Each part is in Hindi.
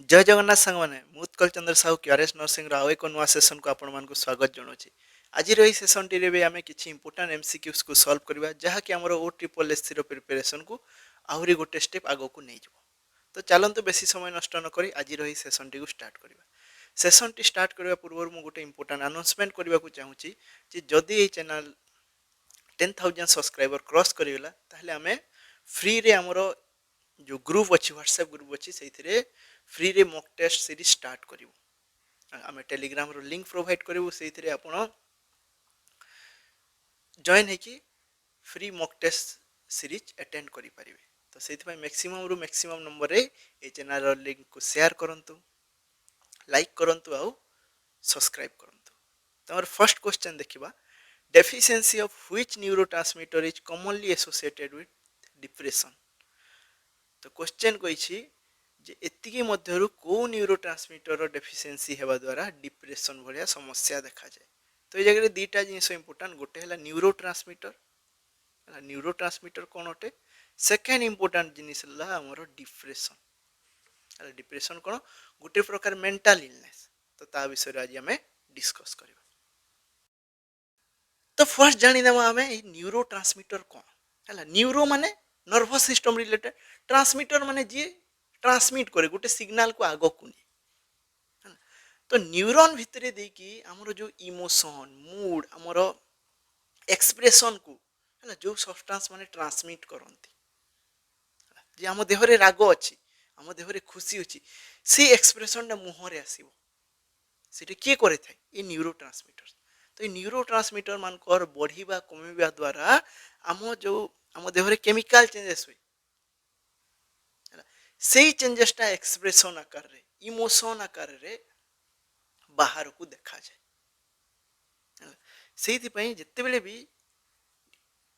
जय जगन्नाथ सांग मैंने मुत्कल चंद्र साहू क्यूआरएस नर्सिंग आउ एक नुआ सेसन को आपण मानक स्वागत जनाऊँगी। आज रही सेसन टी भी आम किसी इंपोर्टाट एमसीक्यूज को सॉल्व करवा जहाँकि आम ओ ट्रिपल एस प्रिपरेशन को आहरी गोटे स्टेप आग को नहीं जाव। तो चलतु बेसी समय नष्ट नक आज रही सेसन टी स्टार्ट करवा। सेसन टी स्टार्ट करने पूर्व मुझे गोटे इंपोर्टाट अनाउंसमेंट करने को चाहूँगी जदि ये चैनल 10,000 सब्सक्राइबर क्रॉस करीगला ताहले आमे फ्री रे हमरो जो ग्रुप अच्छी व्हाट्सएप ग्रुप अच्छी से फ्री रे मॉक टेस्ट सीरीज स्टार्ट करूँ। आम टेलीग्राम रो लिंक प्रोवाइड करूँ से आप जॉइन है कि free mock test series attend करि परिबे। तो से मैक्सिमम रु मैक्सिमम नंबर रे ए चैनल लिंक को शेयर करंतु, लाइक करंतु आउ सब्सक्राइब करंतु। तो हमर फर्स्ट क्वेश्चन देखिबा, deficiency of which neurotransmitter is commonly associated with depression। तो क्वेश्चन कही जे एतिकी मध्यरु को न्यूरोट्रांसमीटर डेफिशिएंसी हेबा द्वारा डिप्रेशन भलिया समस्या देखा जाए। तो ये जगह दीटा जिनिस इंपोर्टेंट, गोटे है न्यूरोट्रांसमीटर। न्यूरोट्रांसमीटर कौन अटे? सेकेंड इंपोर्टेंट जिनिस हमर डिप्रेशन। डिप्रेशन कौन? गोटे प्रकार मेंटल इलनेस। तो ता विषय आज आम डिस्कस करबा। तो फर्स्ट जानिदेमा आम न्यूरोट्रांसमीटर कौन है। न्यूरो माने नर्वस सिस्टम रिलेटेड, ट्रांसमीटर माने जी ट्रांसमिट करे गोटे सिग्नल को आग को नहीं। तो न्यूरॉन भितर देकी हमर जो इमोशन मूड हमर एक्सप्रेशन को है जो सब्सटेंस माने ट्रांसमिट करती जे आम देहरे राग अच्छी आम देहरे खुशी अच्छी से एक्सप्रेशन मुहर आसो से किए करे था ये न्यूरोट्रांसमीटर। तो ये न्यूरोट्रांसमीटर मान बढ़िया कमिबा द्वारा आम जो आम देहरे केमिकल चेंजेस हुए से चेंजेसटा एक्सप्रेशन आकार रे इमोशन आकार रे बाहर को देखा जाए। से जिते भी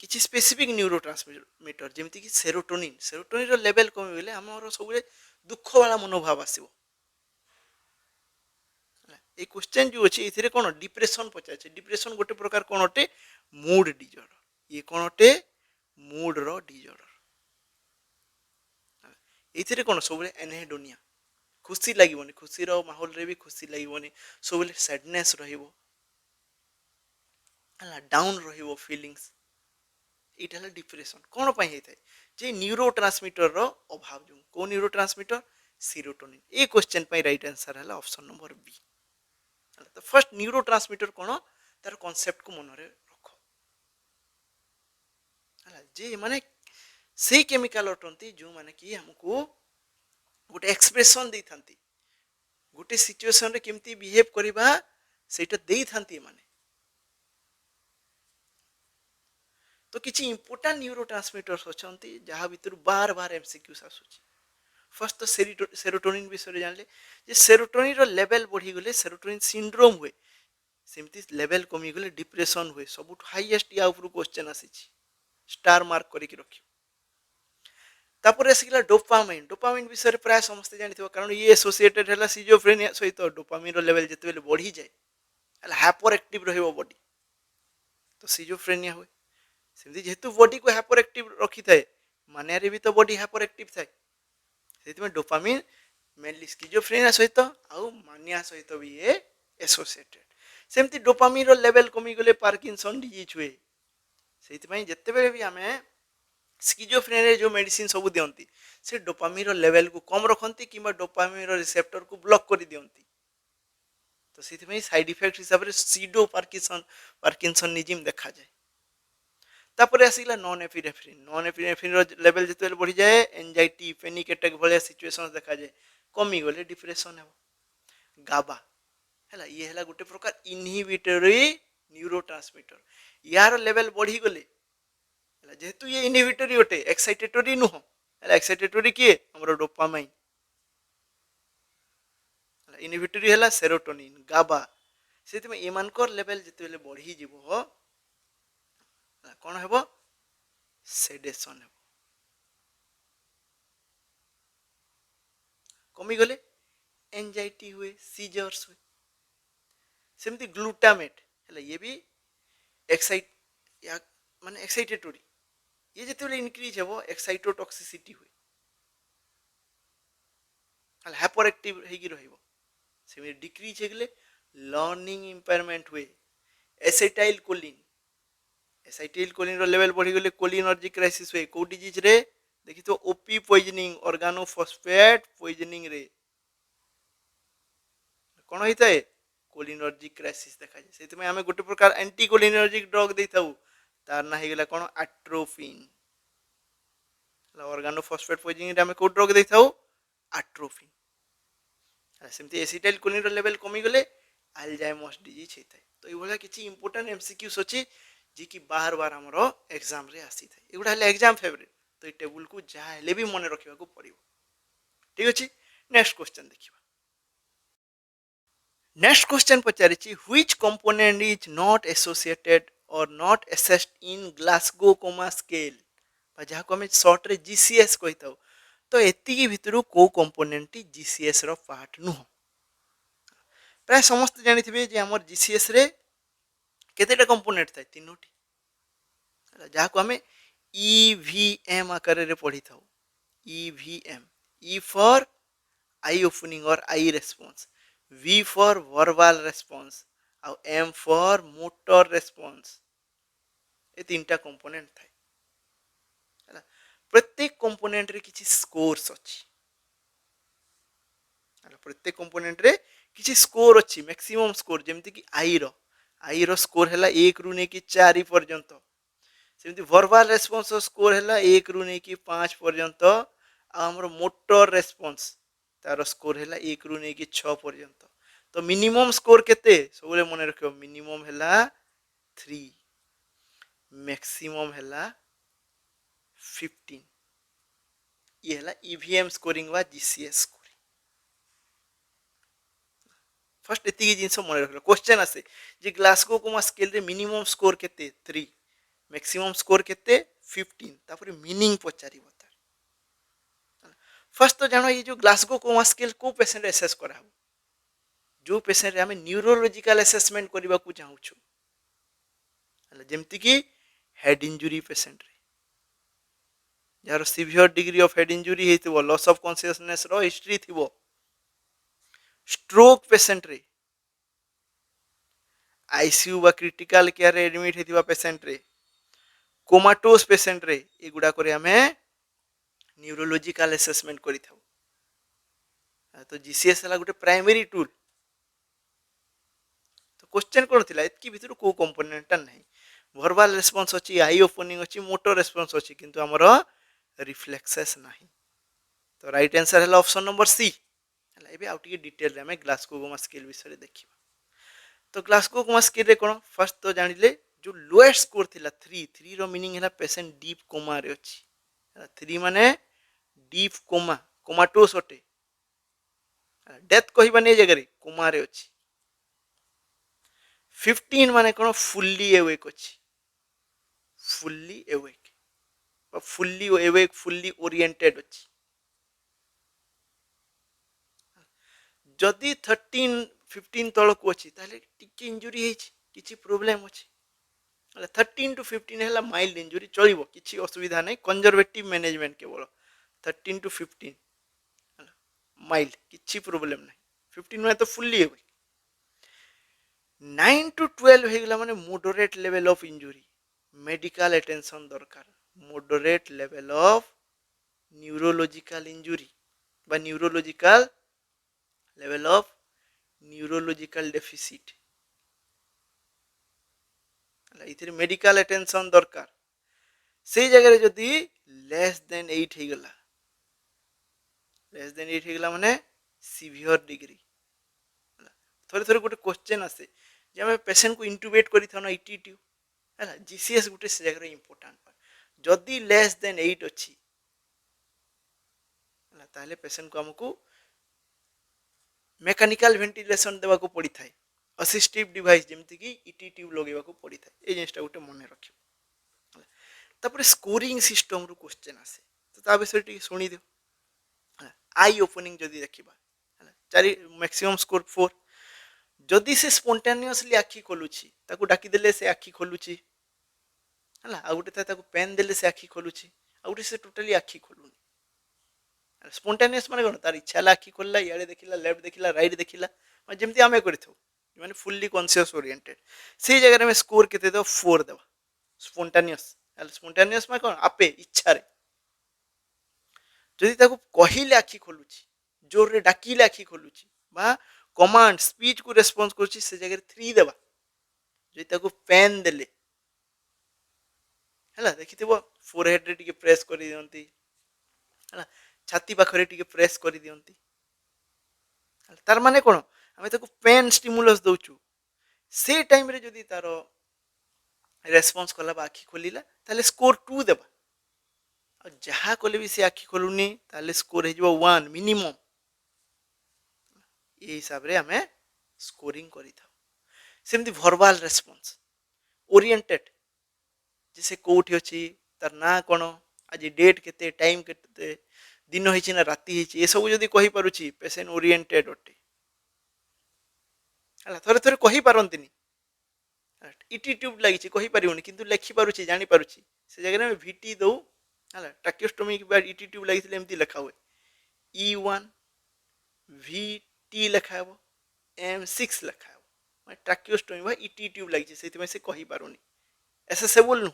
किसी स्पेसिफिक न्यूरोट्रांसमीटर जमीक कि सेरोटोनिन सेरोटोनिन लेवल कमिगले आम सब दुख वाला मनोभाव आसो। ये क्वेश्चन जो अच्छे ये कौन डिप्रेशन पचार डिप्रेशन गोटे प्रकार कौन अटे? Mood disorder. ये कौन अटे? मूड रो डिजॉर्डर। ये कौन सब एनहेडोनिया खुशी लगे खुशी माहौल रे भी खुशी लगे सब सैडनेस रहिबो डाउन रहिबो फीलिंग्स। ये डिप्रेशन कौन पाई होता है? जे न्यूरोट्रांसमीटर रो अभाव जो को न्यूरोट्रांसमीटर सेरोटोनिन। ये क्वेश्चन पे राइट आंसर है ऑप्शन नंबर बी। तो फर्स्ट न्यूरोट्रांसमीटर कौन तार कॉन्सेप्ट को मन रे रख जे माने से केमिकल अटंती जो माने कि हमको गोटे एक्सप्रेशन दे थांती गोटे सिचुएशन रे केमती बिहेव करबा सेटा दे थांती माने। तो किसी इंपोर्टेंट न्यूरोट्रांसमीटर्स अछंती जहाँ भीतर बार बार एमसीक्यूज आसुची। फर्स्ट तो सेरोटोनिन विषय जानले जे सेरोटोनिन रो लेवल बढ़ी गले सेरोटोनिन सिंड्रोम हुए सेमती लेवल कमी गले डिप्रेशन हुए। सब हाईएस्ट या ऊपर क्वेश्चन आसीची स्टार मार्क करके रखियो। तापर आसिला डोपामाइन। डोपामाइन विषय प्राय समस्त जानिथिबो कारण ये एसोसिएटेड हैला सिजोफ्रेनिया सहित डोपामाइन रो लेवल जते बढ़ी जाए हला हाइपर एक्टिव रहइबो बॉडी तो सिजोफ्रेनिया हुए। सेमती जेहेतु बॉडी को हाइपर एक्टिव रखी थाए मानिया रे भी तो बॉडी हाइपर एक्टिव थाए सेति डोपामिन मेनली स्किजोफ्रेनिया सहित आउ मानिया सहित भी ये एसोसिएटेड। सेमती डोपामिन रो लेवल कमी गले पार्किंसन डिजीज हुए। सेति जिते भी आम स्किजोफ्रेनिया जो मेडिसिन सब दियंती से डोपामिन रो लेवल को कम रखती कि डोपामिन रो रिसेप्टर को ब्लॉक कर दियंती। तो सेति साइड इफेक्ट हिसाब से सीडो पार्किंसनिज्म देखा जाए। तापर आसिला नॉन एपिनेफ्रिन। नॉन एपिनेफ्रिन रो लेवल जिते बढ़ी जाए एंजाइटी पैनिक अटैक भलिया सिचुएशन देखा जाए कमी गले डिप्रेशन हेबो। गाबा हैला ये हैला गोटे प्रकार इनहिबिटरी न्यूरोट्रांसमीटर। यार लेवल बढ़ी गले जेहेतु ये इनहिबिटरी अटे एक्साइटेटरी नुह हैला एक्साइटेटरी किए हमरो डोपामाइन इनहिबिटरी हैला सेरोटोनिन गाबा। सेति में एमानकर लेवल जिते बढ़ी जीवो कौन हेबो? सेडेशन हेबो। कमी गले एंजाइटी हुए सीजर्स हुए। सेमती ग्लूटामेट है ये भी एक्साइट या माने एक्साइटेटरी ये जिते इनक्रीज हेबो एक्साइटोटॉक्सिसिटी हुए। हाइपर एक्टिव होगी रहिबो सेमी डिक्रीज हेगले लर्निंग इंपेयरमेंट हुए एसिटाइल कोलिन एसिटाइल कोलिन रो लेवल बढ़ी गले कोलिनर्जिक क्राइसिस हुए को डिजीज रे देखि तो ओपी पॉइजनिंग ऑर्गेनोफॉस्फेट पॉइजनिंग रे कौन होता है कोलिनर्जिक क्राइसिस देखा जाए से आम गोटे प्रकार एंटी कोलिनर्जिक ड्रग दे था तार ना होगा कौन आट्रोफिन ऑर्गेनोफॉस्फेट पॉइजनिंग आम को ड्रग दे था आट्रोफिन सेमती एसिटाइल कोलिन रो लेवल कमी गले अल्जाइमर्स डिजीज होता है तो ये किसी इंपोर्टेंट एमसीक्यूज अच्छी जी कि बार बार आमर एग्जाम रे आसी था एगुड़ा एग्जाम फेवरेट तो ये टेबुल को जहाँ हेले भी मन रखा पड़ो ठीक अच्छे नेक्स्ट क्वेश्चन देखिए नेक्स्ट क्वेश्चन पचारिछि which component is not associated or not assessed in Glasgow coma scale जहाँ को हमें शॉर्ट रे जीसीएस कही था तो एतिकी भितरु को कंपोनेंट टी जीसीएस रो पार्ट नुह प्राय समस्त जानी थे जे हमर जीसीएस रे केतेटा कंपोनेंट था तीनोटी जहाँ को हमें ईवीएम आकार रे पढ़ी था EVM E for I opening और आई response V for verbal response और M for motor response ये तीनटा कंपोनेंट था प्रत्येक कंपोनेंट रे किछि स्कोर्स अछि प्रत्येक कंपोनेंट रे किछि स्कोर अछि मैक्सिमम स्कोर जेमति कि आई रो स्कोर हैला 1 रु ने कि 4 पर्यंत सेमति वर्बल रेस्पॉन्स स्कोर हैला 1 रु ने कि 5 पर्यंत आ हमर मोटर रेस्पॉन्स तार स्कोर हैला 1 रु ने कि 6 पर्यंत तो मिनिमम स्कोर केते सबले मन रखियो मिनिमम हैला 3 मैक्सिमम हैला 15 ये हैला ईवीएम स्कोरिंग वा जीसीएस स्कोरिंग फर्स्ट एतिकी जिंस मन रखियो क्वेश्चन आसे जे ग्लासगो कोमा स्केल रे मिनिमम स्कोर केते 3 मैक्सिमम स्कोर केते 15 तापर मीनिंग पचारी बता फर्स्ट तो जानो ये जो ग्लासगो कोमा स्केल को पेशेंट एसेस करा जो पेशेंट रे हमें न्यूरोलॉजिकल असेसमेंट करबा को चाहू छु जेमति कि हेड इंजुरी पेशेंट रे यार severe degree of head injury हेतिबो लॉस ऑफ कॉन्शियसनेस रो हिस्ट्री थिबो स्ट्रोक पेशेंट रे आईसीयू बा क्रिटिकल केयर रे एडमिट हेतिबा पेशेंट रे कोमाटोस पेशेंट रे एगुडा करे हमें न्यूरोलॉजिकल असेसमेंट करि थाउ तो जीसीएस हला गुटे प्राइमरी टूल तो क्वेश्चन कोन थिला एतकी भितर को कंपोनेंट नहीं वर्बल रेस्पॉन्स अछि आई ओपनिंग अछि मोटर रेस्पॉन्स अछि किंतु हमर रिफ्लेक्सेस नहीं तो राइट आंसर है ऑप्शन नंबर सी एबे आउट डिटेल रे हमें ग्लासगो कोमा स्केल विषय देखिबा तो ग्लासगो कोमा स्केल रे कोन फर्स्ट तो जानिले जो लोएस्ट स्कोर थिला 3 रो मीनिंग हैला पेशेंट डीप कोमा रे अछि 3 माने डीप कोमा कोमाटोस अटे डेथ कहबा नै जगह रे कोमा रे अछि 15 माने कोन फुल्ली एवेक अछि fully awake fully awake fully oriented अछि जदि 13-15 तल को अछि ताले टिके इंजुरी हेछि किछि प्रॉब्लम अछि 13 to 15 हैला माइल्ड इंजुरी चलिबो किछि असुविधा नै कंजर्वेटिव मैनेजमेंट केवल 13 to 15 माइल्ड किछि प्रॉब्लम नै 15 में तो फुल्ली एवेक 9 to 12 हेगला माने moderate level of injury medical attention दरकार moderate level of neurological injury बा neurological level of neurological deficit इथिर मेडिकल अटेंशन दरकार से जगह रे जदी लेस देन 8 हेगला लेस देन 8 हेगला माने सीवियर डिग्री थोड़े थोड़े गोटे क्वेश्चन आसे जे हम पेशेंट को इंटुबेट करि थानो ईटीटी हैला जीसीएस गोटे से जगह रे इंपोर्टेंट जदी लेस देन 8 अछि हैला ताले पेशेंट को हमकु मेकानिकल वेंटिलेशन देवा को पड़ी थाए असिस्टिव डिवाइस जेमति कि ईटी ट्यूब लगेवा को पड़ी थाए ए जिनिसटा गोटे मन रखियो तापर स्कोरिंग सिस्टम रु क्वेश्चन आसे तो ता विषय टी सुनी दियो आई ओपनिंग जदी देखिबा हैला चारि मैक्सिमम स्कोर 4 जदी से स्पोंटेनियसली आखी खोलुची ताकू डाकी देले से आखी खोलुची हैला आ गोटे ताकू पेन देले से आखी खोलुची आ गोटे से टोटली आखी खोलुनी स्पोंटानियस माने कोन तार इच्छा ला आखि खोलला इयाडे देखिला लेफ्ट देखिला राइट देखिला माने जेमती आमे करिथौ माने फुल्ली कॉन्शियस ओरिएंटेड से जगह में स्कोर केते दो 4 देबा स्पोंटानियस स्पोंटानियस माने कोन आपे इच्छा रे जदि ताको कहिले आखि खोलुची जोर रे डाकिले आखि खोलुची बा कमांड स्पीच को रेस्पॉन्स करची से जगह 3 देबा जदि ताको पेन देले हला देखिथिबो फोरहेड रे टिके प्रेस करि दियंती हला छाती पाखरे टिके प्रेस करि दियंती तार माने कोन आमे ताको पेन स्टिमुलस दउचु से टाइम रे जदि तारो रेस्पॉन्स कला बा आखि खोलिला ताले स्कोर 2 देबा जहा कले भी से आखि खोलुनी ताले स्कोर हे जबो 1 मिनिमम ए हिसाब रे हमें स्कोरिंग करि था सेमती वर्बल रेस्पॉन्स ओरिएंटेड जैसे कोठी अछि तार ना कोन आज डेट केते टाइम केते दिन होइछि ना राति होइछि ए सब जदी कहि पारुछि पेशेंट ओरिएंटेड ओटे हला थोरे थोरे कहि पारंतिनी इटी ट्यूब लागिछि कहि पारिउनी किंतु लेखि पारुछि जानि पारुछि से जगह में वीटी दउ हला ट्रैकियोस्टोमी के बाद इटी ट्यूब लागिथिले एमती लिखा हुए E1 VT लिखा हो M6 लिखा हो मैं ट्रैकियोस्टोमी बा इटी ट्यूब लागिछि सेति में से कहि पारुनी एसेसेबल नु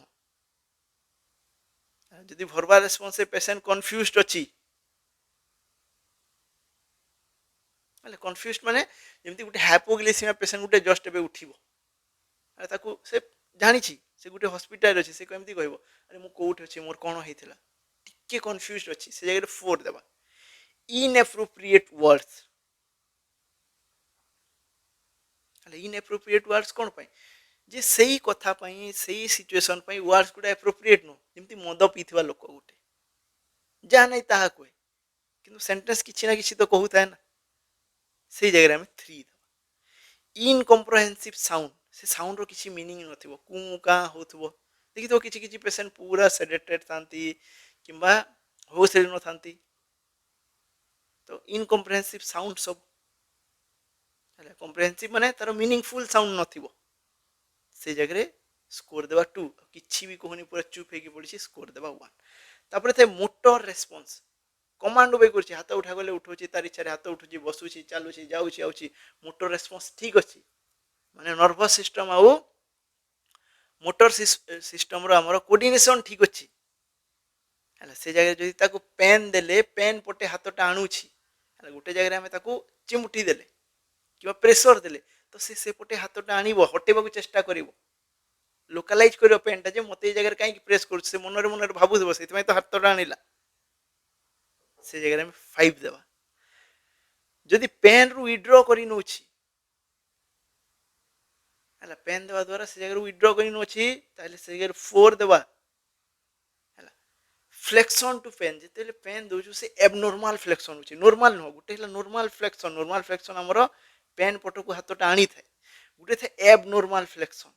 जदि वर्बल रेस्पॉन्स से पेशेंट कंफ्यूज्ड अछि माने कंफ्यूज्ड माने जेमति गुटे हाइपोग्लाइसेमिया पेशेंट गुटे जस्ट एबे उठिबो अरे ताकू से जानिछि से गुटे हॉस्पिटल अछि से केमति कहबो अरे मु कोउठ अछि मोर कोन हेतिला टिके कंफ्यूज्ड अछि से जगह 4 देबा इनएप्रोप्रिएट वर्ड्स अले इनएप्रोप्रिएट वर्ड्स कोन पई जे सही कथा पई सही सिचुएशन पई वर्ड्स गुडा एप्रोप्रिएट नो जेमति मद पीथिबा लोक गुटे जा नै ताहा कोइ किंतु सेंटेंस किछि ना किछि तो कहूता है ना से जगह में 3 देबा इनकम्प्रेहेंसिव साउंड से साउंड रो किछि मीनिंग नथिबो कु का होथबो देखि तो किछि किछि पेशेंट पूरा सेडेटेड थांती किंबा होश रे न थांती तो इनकम्प्रेहेंसिव साउंड सब हला कम्प्रेहेंसिव माने तार मीनिंगफुल साउंड नथिबो से जगह रे स्कोर देबा 2 किछि भी कहनी पूरा चुप हेकी पड़िछि स्कोर देबा 1 तापर थे मोटर रेस्पॉन्स कमांड ओबे करछि हाथ उठा गले उठोछि तार इच्छा रे हाथ उठुछि बसुछि चालुछि जाउछि आउछि मोटर रेस्पॉन्स ठीक अछि माने नर्वस सिस्टम आउ मोटर सिस्टम रो हमरो कोऑर्डिनेशन ठीक अछि हला से जगह जदि ताको पेन देले पेन पटे हाथटा आणुछि हला गुटे जगह रे हमें ताको चिमुटी देले किबा प्रेशर देले तो से पटे हाथटा आनिबो हटेबाकू चेष्टा करिवो लोकलाइज करियो पेनटा जे मते जगह रे काई प्रेस करू से मनरे मनरे भाबु देबो सेति तो हाथटा आनिला से जगह में 5 देबा जदि पेन रु विड्रॉ करि नोछि हला पेन देबा द्वारा से जगह विड्रॉ करि नोछि ताले से जगह 4 देबा हला फ्लेक्शन टू पेन जेतेले पेन दोजु से एबनॉर्मल फ्लेक्शन होछि नॉर्मल न गुटे हला नॉर्मल फ्लेक्शन हमरो पेन पटो को हाथटा आनी थाए गुटे थे एबनॉर्मल फ्लेक्शन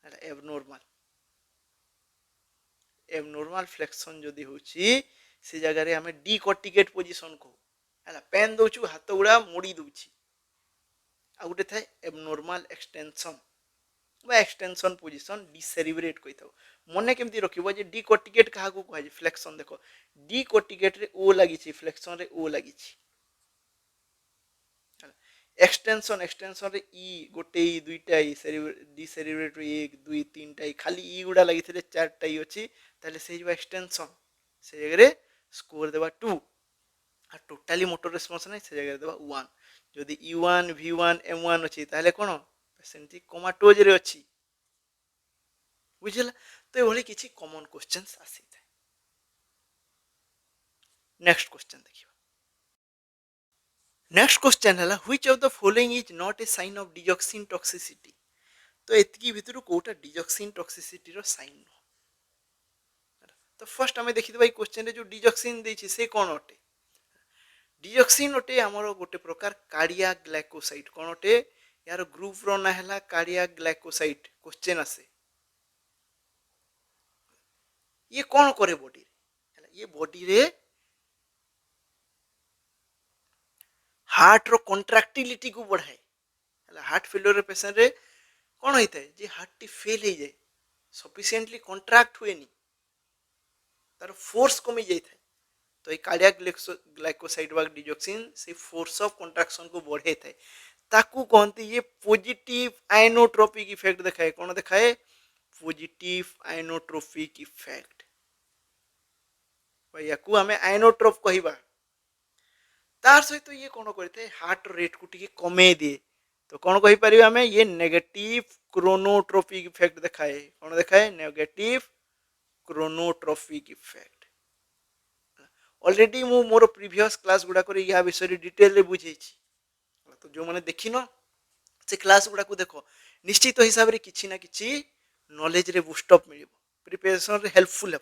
हला एबनॉर्मल फ्लेक्शन जदि होछि से जगह रे हमें डिकॉर्टिकेट पोजीशन को हला पेन दोचु हाथ गुडा मोड़ी दोछि आ गुटे थे एबनॉर्मल एक्सटेंशन बा एक्सटेंशन पोजीशन डिसेरिब्रेट कहिथौ मने केमति रखिबो जे डिकॉर्टिकेट कहा को कहै फ्लेक्शन देखो डिकॉर्टिकेट रे ओ लागि छि फ्लेक्शन रे ओ लागि छि एक्सटेंशन रे ई गोटे ई दुईटा ई डिसेरिब्रेट 1 2 3 टा खाली ई गुडा लागि थिले 4 टा ई अछि ताले से जो एक्सटेंशन से जगह रे स्कोर देबा 2 आ टोटली मोटर रेस्पॉन्स नै से जगह देबा 1 जदि E1 V1 M1 अछि ताले कोन पेशेंट कोमाटोज रे अछि बुझिला तो ए भली किछि कॉमन क्वेश्चंस आसी थाए नेक्स्ट क्वेश्चन देखिबा नेक्स्ट क्वेश्चन है which of the following is not a sign of digoxin toxicity तो एतकी भितरु कोटा डिजॉक्सिन टॉक्सिसिटी रो साइन नो तो फर्स्ट हमें देखि देबा ई क्वेश्चन रे जो डिजॉक्सिन देछि से कोन अटे डिजॉक्सिन अटे हमरो गोटे प्रकार कार्डियाक ग्लाइकोसाइड कोन अटे यार ग्रुप रो ना हला कार्डियाक ग्लाइकोसाइड क्वेश्चन आसे ये कोन करे बॉडी रे ये बॉडी रे हार्ट रो कॉन्ट्रैक्टिलिटी को बढ़ाए हार्ट फेलियर पेशेंट रे कोन होइता है जे हार्ट टी फेल हो जाए सफिशिएंटली कॉन्ट्रैक्ट हुए नी तार फोर्स कमी जाई थाए तो ये कार्डियक ग्लाइकोसाइड वा डिजॉक्सिन से फोर्स ऑफ कंट्राक्शन को बढ़े थाए ताकू कहते ये पॉजिटिव आइनोट्रोपिक इफेक्ट दिखाए कौन दिखाए पॉजिटिव आइनोट्रोपिक इफेक्ट या आम आइनोट्रोप कहवा तार सहित ये कौन करते हार्ट रेट को टी कमे दिए तो कौन कहीपर आम ये नेगेटिव क्रोनोट्रोपिक इफेक्ट दिखाए कौन दिखाए नेगेटिव क्रोनोट्रोपिक इफेक्ट ऑलरेडी मु मोर प्रीवियस क्लास गुड़ा या विषय डिटेल रे बुझे तो जो मैंने देखी न से क्लास गुड़ा को देख निश्चित हिसाब से किसी ना कि नॉलेज रे बूस्टअप मिल प्रिपरेशन रे हेल्पफुल है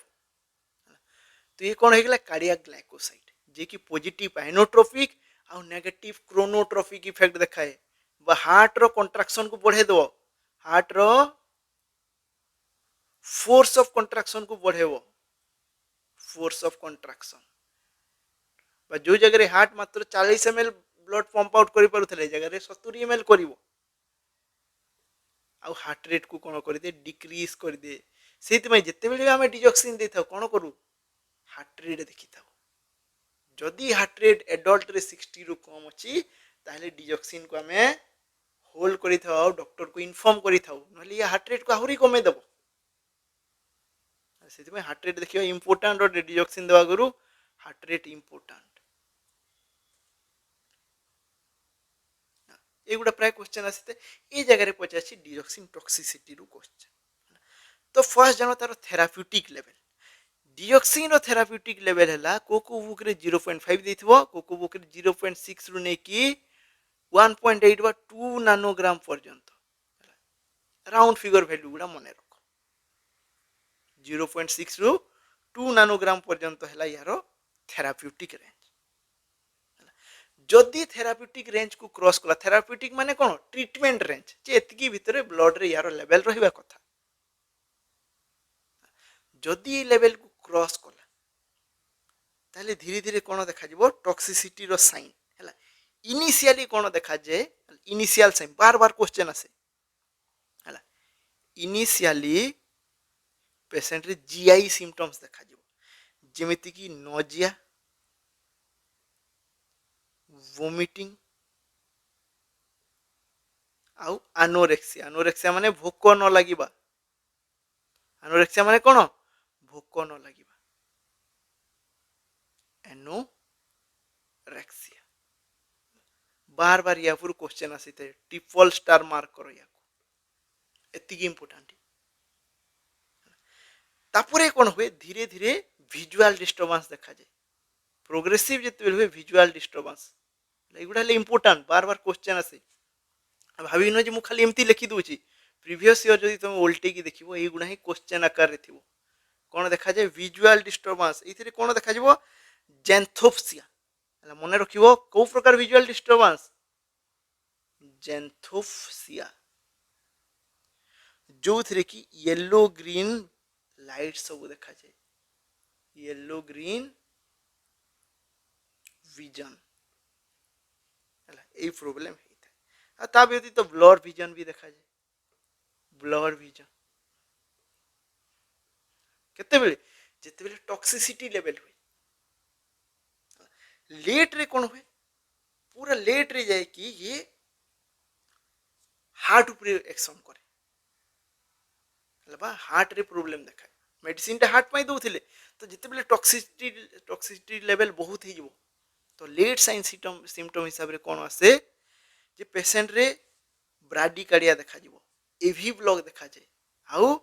तो ये कौन होगा कार्डियक ग्लाइकोसाइड जे कि पॉजिटिव आइनोट्रोपिक आउ नेगेटिव क्रोनोट्रोपिक इफेक्ट दिखाए हार्ट रो कंट्राक्शन को बढ़े दो हार्ट रो फोर्स ऑफ कंट्राक्शन को बढ़ेबो फोर्स ऑफ कंट्राक्शन जो जगह हार्ट मात्र 40 ml ब्लड पंप आउट करि पारुथले जगह 70 ml करिवो आ हार्ट रेट को कौन कर दे डिक्रीज कर दे से जिते बेले आम डिजॉक्सिन दे था कौन करू हार्ट रेट देखी था जदि हार्ट रेट एडल्ट रे 60 रु कम अच्छी ताहले डिजॉक्सिन को आम होल्ड करि था डॉक्टर को इन्फॉर्म करि था नली ये हार्ट रेट को आहुरी कमे देबो से हार्ट रेट देखिए इंपोर्टेंट और डिजॉक्सिन देवा गुरु हार्ट रेट इंपोर्टेंट एगुड़ा प्राय क्वेश्चन आसी ये जगह पचार डिजॉक्सिन टॉक्सिसिटी रु क्वेश्चन तो फर्स्ट जानो तार therapeutic level digoxin therapeutic level है को बुक रे 0.5 देथिबो को बुक रे 0.6 रु ने कि 1.8 वा 2 नानोग्राम पर्यंत राउंड फिगर वैल्यू गुड़ा मन रख 0.6 रु 2 नानोग्राम पर्यंत है यार थेराप्यूटिक रेंज जदि थेराप्यूटिक रेंज को क्रॉस कला थेराप्यूटिक माने कौन ट्रीटमेंट रेंज जे एतकी भितर ब्लड रे यार लेवल रहिबा कथा जदि लेवल को क्रॉस कला ताले धीरे धीरे कौन देखा जिवो टॉक्सिसिटी रो साइन हैला इनिशियली कौन देखा जे इनिशियल साइन बार बार क्वेश्चन आसे हैला इनिशियली पेशेंट रे जीआई सिम्पटम्स देखा जिवो जेमिति कि नोजिया वोमिटिंग आउ एनोरेक्सिया एनोरेक्सिया माने भोक न लागिबा एनोरेक्सिया माने कोन भोक न लागिबा एनोरेक्सिया बार बार या पूरा क्वेश्चन आसी थे ट्रिपल स्टार मार्क करो या एतिकी इंपोर्टेंट तापुरे कोन हुए धीरे धीरे विजुअल डिस्टर्बेंस देखा जाए प्रोग्रेसिव जते हुए विजुअल डिस्टर्बेंस एगुड़ा इंपोर्टेंट बार बार क्वेश्चन आसे भावी न जे मु खाली एमती लिखि दूची प्रीवियस ईयर जदि तुम उल्टे की देखिबो एगुड़ा ही क्वेश्चन आकार रे थिबो कोन देखा जाए विजुअल डिस्टर्बेंस इथिरे कोन देखा जिवो जेंथोप्सिया हला मने रखिबो को प्रकार विजुअल डिस्टर्बेंस जेंथोप्सिया जो थिरे की येलो ग्रीन लाइट सब देखा जाए yellow green vision a problem है ता व्यतीत तो ब्लर विजन भी देखा जाए ब्लर विजन केते बेले जेते बेले टॉक्सिसिटी लेवल हुए लेट रे कोन हुए पूरा लेट रे जाए कि ये हार्ट ऊपर एक्शन करे लबा हार्ट रे प्रॉब्लम देखा मेडिसिन टा हार्ट पई दोथिले तो जेते बेले टॉक्सिसिटी लेवल बहुत ही जबो तो लेट साइन सिम्पटम हिसाब रे कोन आसे जे पेशेंट रे ब्राडीकार्डिया देखा जिवो एवी ब्लॉक देखा जाए आउ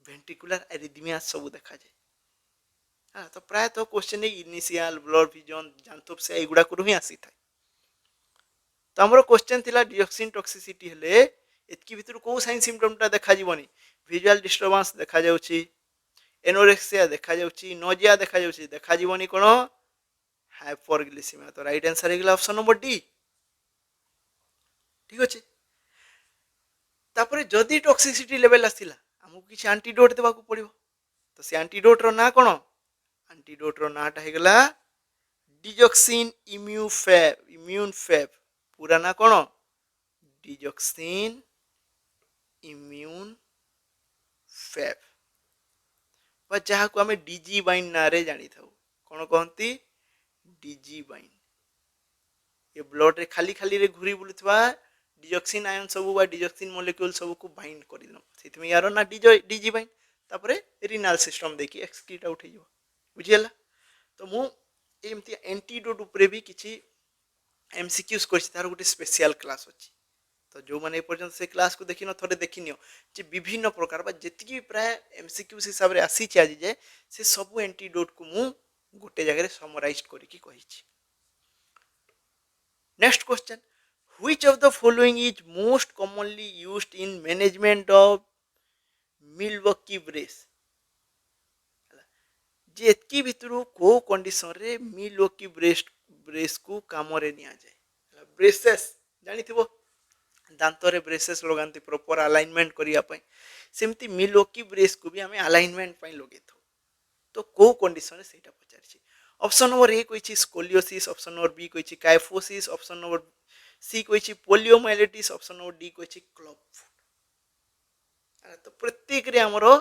वेंट्रिकुलर एरिथमिया सब देखा जाए हाँ तो प्राय तो क्वेश्चन इनिशियल ब्लर विजन जानथोप से एगुड़ा को ही आसी था तो हमरो क्वेश्चन थिला डिऑक्सिन टॉक्सिसिटी हेले एतकी भितर को साइन सिम्पटम टा देखा जीवनी विजुअल डिस्टर्बेंस देखा जाउची एनोरेक्सिया देखा जाउची नोजिया देखा जीवनी कोन हाइपरग्लिसेमिया तो राइट आंसर हेगला ऑप्शन नंबर डी ठीक अछि तापरे जदि टॉक्सिसिटी लेवल आसिला हमको किछ एंटीडोट देबा को पड़िबो तो से एंटीडोट रो ना कोन एंटीडोट रो नाटा हेगला डिजॉक्सिन इम्यून फेब पूरा ना कोन डिजॉक्सिन इम्यून फेब जहाँ को आम डीजी वाइन ना रे जानी था कौन कहती डिजिबाइन ये ब्लड रे खाली खाली रे घूरी बुलुवा डिजॉक्सिन आयन सब बा डिजॉक्सिन मॉलिक्यूल सब को बाइंड कर दिन सेतमे यार ना डिजिबाइन तापरे रिनाल सिस्टम देखि एक्सक्रीट आउट हो बुझियला तो मु एमती एंटीडोट उपरे भी किछि एमसीक्यूज करछि तार गोटे स्पेशल क्लास अछि तो जो माने पर्यंत से क्लास को देखिन थोड़े देखिनियो जे विभिन्न प्रकार बा जति भी प्राय एमसीक्यूज हिसाब रे आसी छि आज जे से सब एंटीडोट को मु गोटे जगह रे समराइज करी की कहि छि next question which of the following is most commonly used in management of Milwaukee brace जे एतकी भितरु को कंडीशन रे मिलवॉकी ब्रेस को काम रे निया जाए ब्रेसेस जानि थिबो दांत रे ब्रेसेस लगांती प्रॉपर अलाइनमेंट करिया पई सेमती मिलवॉकी ब्रेस को भी हमें अलाइनमेंट पई लगे थो तो को कंडीशन रे सेटा पचारि छी ऑप्शन नंबर ए कोइ छी स्कोलियोसिस ऑप्शन नंबर बी कोइ छी काइफोसिस ऑप्शन नंबर सी कोइ छी पोलियोमाइलिटिस ऑप्शन नंबर डी कोइ छी क्लब फुट तो प्रत्येक रे हमरो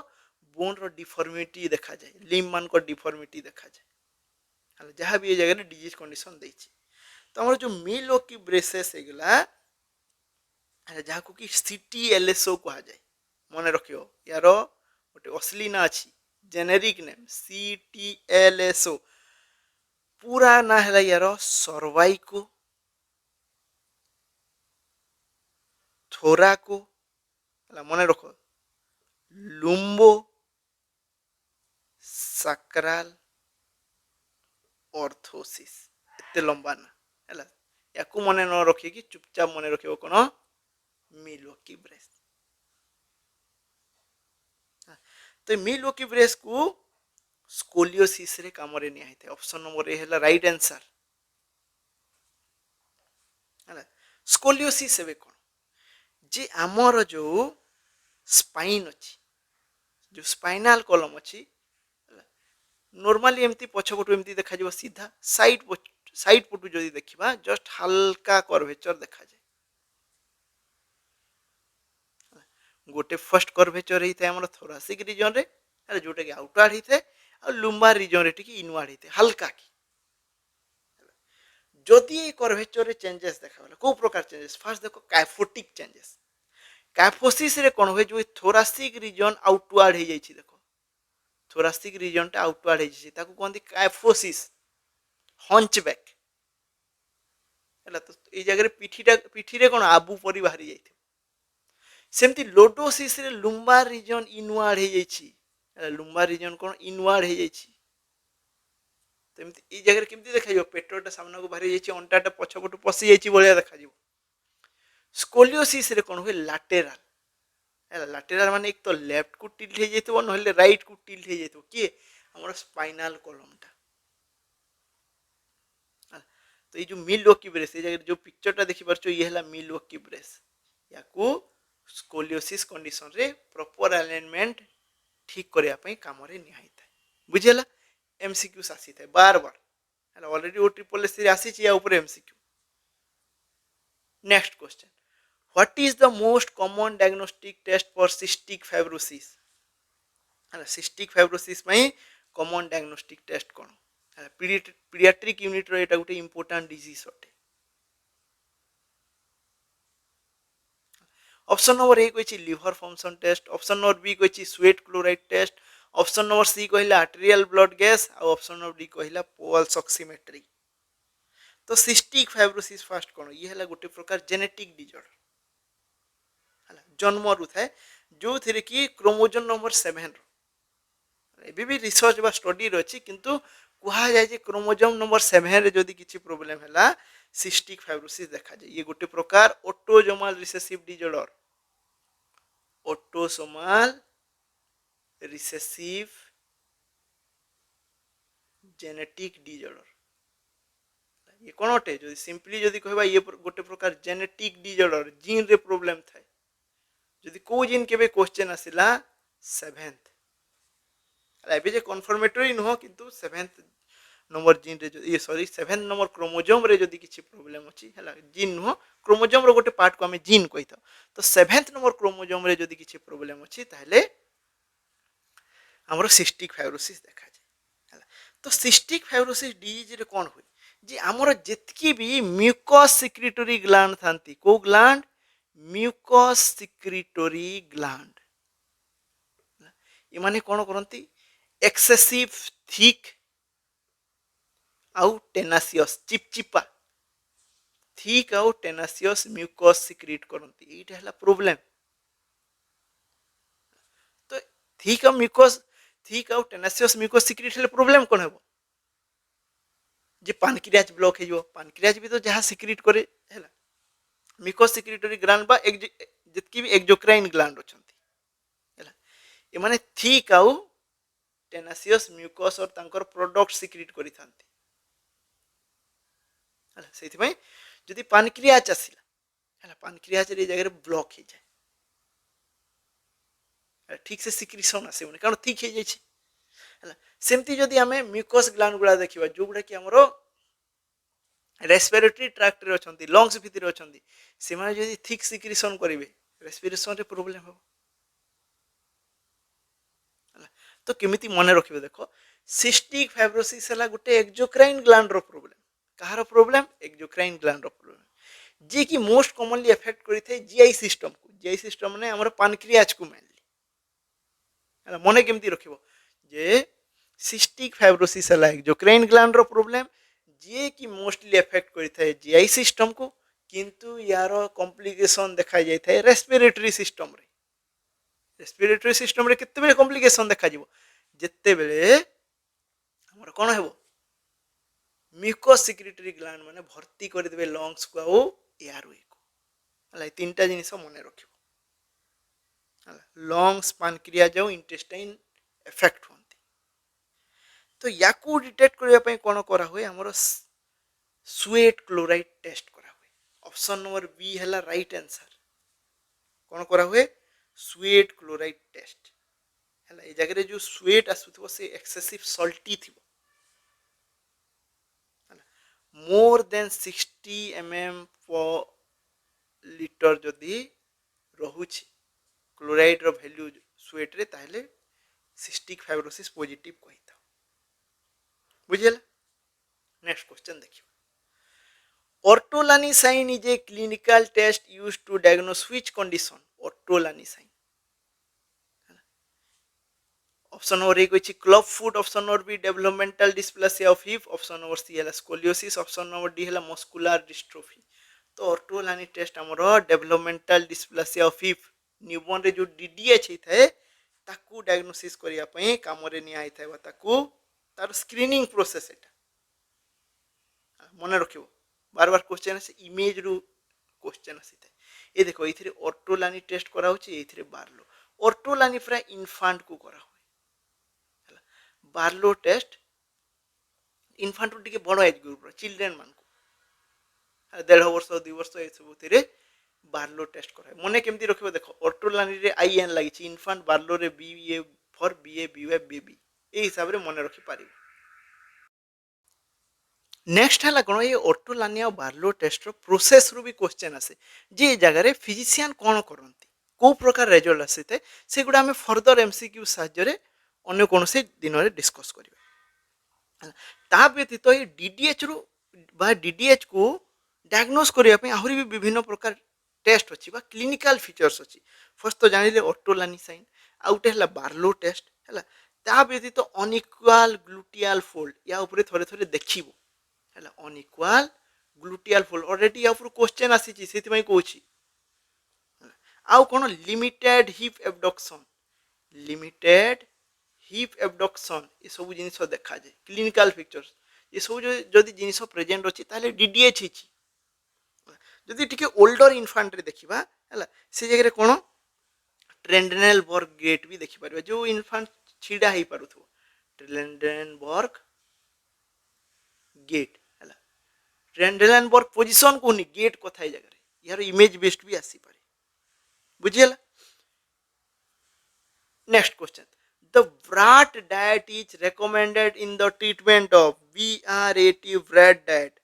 बोन रो डिफॉर्मिटी देखा जाए लिम्ब मान को डिफॉर्मिटी देखा जाए हला जहां भी ये जगह रे डिजीज कंडीशन दै छी तो हमर जो मिलवॉकी ब्रेसेस हेगला जहाँ को कि सीटीएलएसओ कहा जाए मन रखियो यार गोटे असली ना अच्छी जेनेरिक नेम सीटीएलएसओ पूरा ना है यार सर्वाइको थोराको मन रख लुम्बो सैक्रल ऑर्थोसिस एते लंबा ना है या मन न रखिए कि चुपचाप मन रखियो कौन मिलवॉकी ब्रेस तो मिलवॉकी ब्रेस को स्कोलियोसिस रे काम रे निया हिते ऑप्शन नंबर ए हैला राइट आंसर हैला स्कोलियोसिस हेबे कोन जे हमर जो स्पाइन अछि जो स्पाइनल कॉलम अछि नॉर्मली एमती पछपटु एमती देखा जिवो सीधा साइड पटु जदी देखिबा जस्ट हल्का कर्वेचर देखा जाए गोटे फर्स्ट कर्वेचर हिते हमर थोरासिक रीजन रे अरे जोटे के आउटवर्ड हिते आ लुम्बार रीजन रे टिकी इनवर्ड हिते हल्का की जदी ए कर्वेचर रे चेंजेस देखाबला को प्रकार चेंजेस फर्स्ट देखो काइफोटिक चेंजेस काइफोसिस रे कोन होय जो थोरासिक रीजन आउटवर्ड हे जाई छी देखो थोरासिक रीजन टा आउटवर्ड हे छी ताको कोनती काइफोसिस हंचबैक हला तो ए जगह रे पिठी रे कोन आबू परी बाहरी जाई सेमती लोडोसिस रे लुम्बार रीजन इनवर्ड हे जाई छी लुम्बार रीजन कोन इनवर्ड हे जाई छी तेमती ई जगह रे केमती देखा जो पेटोटा सामना को बाहरी जाई छी अंटाटा पछपटु पसी जाई छी बलिया देखा जिवो स्कोलियोसिस रे कोन होय लैटेरल है लैटेरल माने एक तो लेफ्ट को टिल्ट हे जेतो नहले राइट को टिल्ट हे जेतो के हमर स्पाइनल कॉलम टा तो ये जो मिलवॉकी ब्रेस ये जगह जो पिक्चर टा देखि परछो ये हला मिलवॉकी ब्रेस याकू स्कोलियोसिस कंडीशन रे प्रॉपर अलाइनमेंट ठीक करिया पई काम रे निया हिता बुझियला एमसीक्यू आसी थाए बार बार हला ऑलरेडी ओ ट्रिपल एस रे आसी छी या ऊपर MCQ next question What is the most common diagnostic test for cystic fibrosis? Cystic fibrosis में common diagnostic test कौन? Pediatric unit रो एटा गोटे important disease होते. Option number A कोई liver function test, option number B कोई sweat chloride test, option number C कोई arterial blood gas, और option number D कोई pulse oximetry. तो cystic fibrosis first कौन? ये है गोटे प्रकार genetic disorder. जन्म रु थाए जो थिरे कि क्रोमोजोम नंबर 7 रो एबी भी रिसर्च बा स्टडी रो अछि किंतु कुहा जाय जे क्रोमोजोम नंबर 7 रे जदी किछि प्रॉब्लम हैला सिस्टिक फाइब्रोसिस देखा जाय ये गोटे प्रकार autosomal recessive disorder autosomal recessive genetic disorder ये कोन होटे जदी सिंपली जदी कहबा ये गोटे प्रकार जेनेटिक डिसऑर्डर जीन रे प्रॉब्लम थाए जदि को जिन केबे क्वेश्चन आसिला 7th एबे जे कन्फर्मेटरी नो किंतु 7th नंबर जीन रे ये सॉरी 7th नंबर क्रोमोसोम रे जदि किछि प्रॉब्लम अछि हला जीन नो क्रोमोसोम रो गोटे पार्ट को हमें जीन कहिता तो 7th नंबर क्रोमोसोम रे जदि किछि प्रॉब्लम अछि ताहले हमरो सिस्टिक फाइब्रोसिस देखा जाय हला तो सिस्टिक फाइब्रोसिस डिजीज रे कौन हुए जे आमर जितकी भी म्यूकस सिक्रिटरी ग्लैंड थांती को ग्लैंड म्यूकस सिक्रिटरी ग्लैंड ये माने कौन करती एक्सेसिव थिक आउ टेनासियस चिपचिपा थिक आउ टेनासियस म्यूकस सिक्रिट करती एटा हला प्रॉब्लम तो थिक आउ टेनासियस म्यूकस सिक्रिट हेले प्रॉब्लम कौन हेबो जे पानक्रियाज ब्लॉक हो पानक्रियाज भी तो जहाँ सिक्रिट करे है म्यूकस सिक्रिटरी ग्लैंड बा जितकी भी एक्जोक्राइन ग्लैंड अच्छा ये माने थिक आउ टेनासियस म्यूकस और तांकर प्रोडक्ट सिक्रिट करि थांती है सेति में जदि पानक्रियाज आसिला है पानक्रियाज रे जगह ब्लॉक हो जाए ठीक से सिक्रिशन आसीबनी कारण ठीक हो जाए है सेमती जदि आमे म्यूकस ग्लैंड गुड़ा देखिबा जो गुड़ा कि हमरो रेस्पिरेटरी ट्रैक्ट रे अछंती लंग्स भितर अछंती से माने जदि थिक सिक्रिशन करिवे रेस्पिरेशन रे प्रॉब्लम हो तो केमिति मने रखिबे देखो सिस्टिक फाइब्रोसिस हला गुटे एक्जोक्राइन ग्लैंड रो प्रॉब्लम कहार प्रॉब्लम एक्जोक्राइन ग्लैंड रो प्रॉब्लम जे कि मोस्ट कॉमनली अफेक्ट करि थे जीआई सिस्टम ने हमर पानक्रियाज को मेनली हला मने केमिति रखिबो जे सिस्टिक फाइब्रोसिस हला एक्जोक्राइन ग्लैंड रो प्रॉब्लम जे कि मोस्टली अफेक्ट करि थे जीआई सिस्टम को किंतु यार कॉम्प्लिकेशन देखा जाय थे रेस्पिरेटरी सिस्टम रे केते बेले कॉम्प्लिकेशन देखा जीवो जेते बेले हमर कोन हेबो म्यूकस सिक्रिटरी ग्लैंड माने भर्ती कर देबे लंग्स को आ एयरवे को हला तीनटा जिनिस मने रखिबो हला लंग्स पानक्रिया जाउ इंटेस्टाइन इफेक्ट होंती तो याकू डिटेक्ट करबा पई कोन करा होय हमर स्वेट क्लोराइड टेस्ट करा होय ऑप्शन नंबर बी हला राइट आंसर कोन करा होय स्वेट क्लोराइड टेस्ट हला ए जगह रे जो स्वेट आसुथबो से एक्सेसिव सॉल्टी थिबो more than 60 mm per litre जदि रहुछि क्लोराइड रो वैल्यू स्वेट रे ताहले सिस्टिक फाइब्रोसिस पॉजिटिव कहिता बुझियला नेक्स्ट क्वेश्चन देखियो Ortolani sign is a clinical test used to diagnose which condition Ortolani sign option number A कोइछि club foot option number B developmental dysplasia of hip option number C हला स्कोलियोसिस ऑप्शन नंबर डी हला मस्कुलर डिस्ट्रोफी तो ऑर्टोलानी टेस्ट हमरो developmental dysplasia of hip newborn रे जो डीडीएच हे थाए ताकू डायग्नोसिस करिया पई काम रे निया थाए बा ताकू तार स्क्रीनिंग प्रोसेस एटा मने रखिबो बार बार क्वेश्चन से इमेज रु क्वेश्चन आसी थाए ए देखो एथिरे ऑर्टोलानी टेस्ट करा होची एथिरे बारलो ऑर्टोलानी फ्रा इन्फांट को करा बार्लो टेस्ट इन्फांट टिके बड़ एज ग्रुप चिल्ड्रेन मान को 1.5 वर्ष 2 वर्ष ए सब थिरे बार्लो टेस्ट करा मने केमती रखिबो देखो ऑर्टोलानी रे आईएन लागिछि इन्फांट बार्लो रे बी ए फॉर बीए बीए बेबी ए हिसाब रे मने रखि पारि नेक्स्ट हला कोन ए ऑर्टोलानी आ बार्लो टेस्ट रो प्रोसेस रु भी क्वेश्चन आसे जे जगह रे फिजिशियन कोन करंती को प्रकार रिजल्ट आसीते से गुडा हमें फर्दर एमसीक्यू साहाय्य रे अन्य कौन से दिन में डिस्कस करें ता व्यतीत ये डीडीएच रु बा डीडीएच को डायग्नोस करिया पे आहुरी भी विभिन्न प्रकार टेस्ट अछि बा क्लिनिकल फीचर्स अछि फर्स्ट तो जानिले ऑर्टोलानिसाइन आउटे हला बार्लो टेस्ट हला ता व्यतीत अनइक्वल ग्लूटियल फोल्ड या ऊपर थोड़े थोड़े देखिबो हला अनइक्वल ग्लूटियल फोल्ड ऑलरेडी या ऊपर क्वेश्चन आसी छि सेति में कहूछि आउ कोन limited hip abduction limited hip abduction ये सब जिनिस देखा जाए क्लिनिकल पिक्चर्स ये सब जो जदि जिनिस प्रेजेंट अछि ताले डीडीएच हिची जदि टिके ओल्डर इन्फांट रे देखिबा हला से जगह रे कोन ट्रेंडेनबर्ग गेट भी देखि परबा जो इन्फांट छिडा ही पारुथो ट्रेंडेनबर्ग गेट हला ट्रेंडेनबर्ग पोजीशन कोनी गेट कथाई जगह रे यार इमेज बेस्ड भी आसी पारे बुझियला next question the brat diet is recommended in the treatment of BRAT brat diet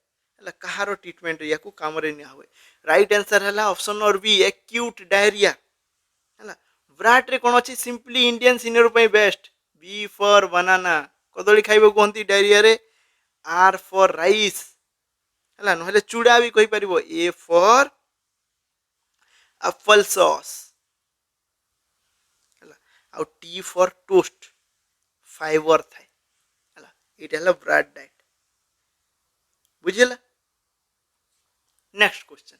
हला कहारो ट्रीटमेंट या को काम रे निया होय राइट आंसर हला option number B acute diarrhoea हला ब्राट रे कोन अछि सिंपली इंडियन सीनियर पे बेस्ट बी फॉर बनाना कदली खाइबो कहती डायरिया रे आर फॉर राइस है ना चूड़ा भी कही पारिबो ए फॉर एप्पल सॉस है आउ टी फॉर टोस्ट फाइबर थाए है ये ब्राड डाइट बुझेला next question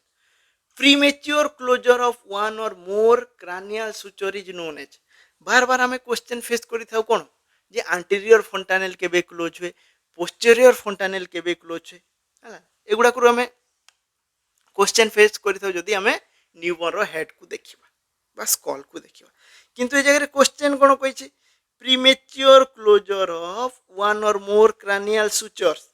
premature closure of one or more cranial suture is known as बार बार आम क्वेश्चन फेस कर कौन जे आंटीरियर फंटानेल केबे क्लोज हुए पोस्टेरियर फंटानेल केबे क्लोज हुए एगुड़ा आम क्वेश्चन फेस करी आम न्यूबोन रो हेड को देखा बा स्कल को देखा किंतु ये जगह क्वेश्चन कौन कही premature closure of one or more cranial sutures